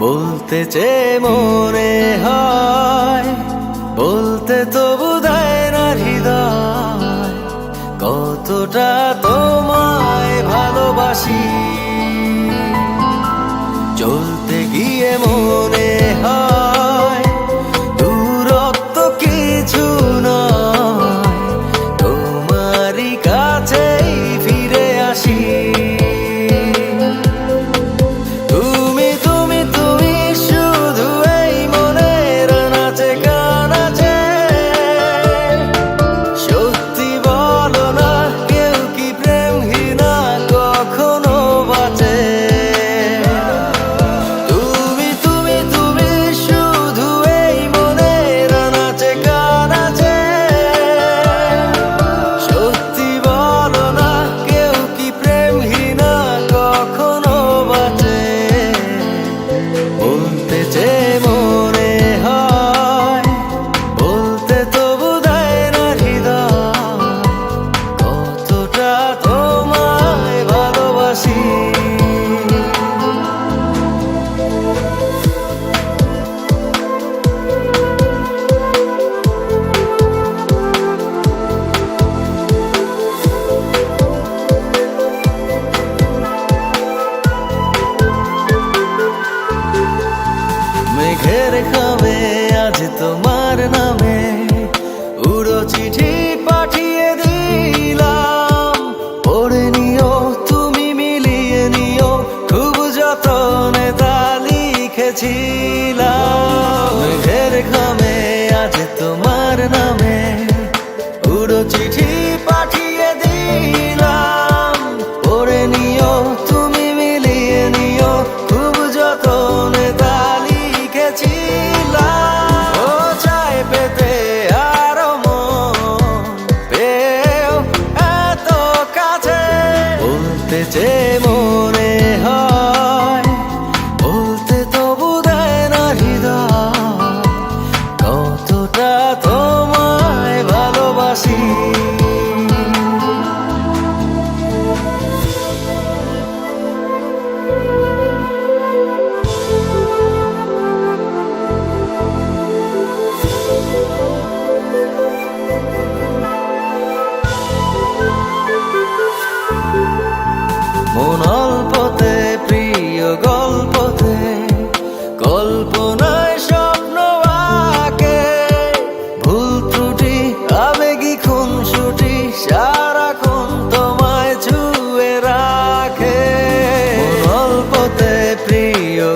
বলতে চেয়ে মনে হয়, বলতে তবু দেয় না হৃদয়, কতটা তোমায় ভালোবাসি। চলতে গিয়ে মনে হয় দূরত্ব কিছু নয়, তোমারই কাছেই ফিরে আসি। মেঘের খামে আজ তোমার নামে উড়ো চিঠি পাঠিয়ে দিলাম, পড়ে নিও তুমি মিলিয়ে নিও, খুব যতনে তা লিখেছিলাম। মেঘের খামে আজ তোমার নামে উড়ো চিঠি পাঠিয়ে দিলাম, পড়ে নিও তুমি মিলিয়ে নিও, খুব যতনে তা যে মনে হয়, বলতে তবু দেয় না হৃদয়, কতটা তোমায় ভালোবাসি। মন অল্পতে প্রিয় গল্পতে, কল্পনায় স্বপ্ন আঁকে, ভুল ত্রুটি আবেগী খুনসুটি সারাক্ষণ তোমায় ছুঁয়ে রাখে। মন অল্পতে প্রিয়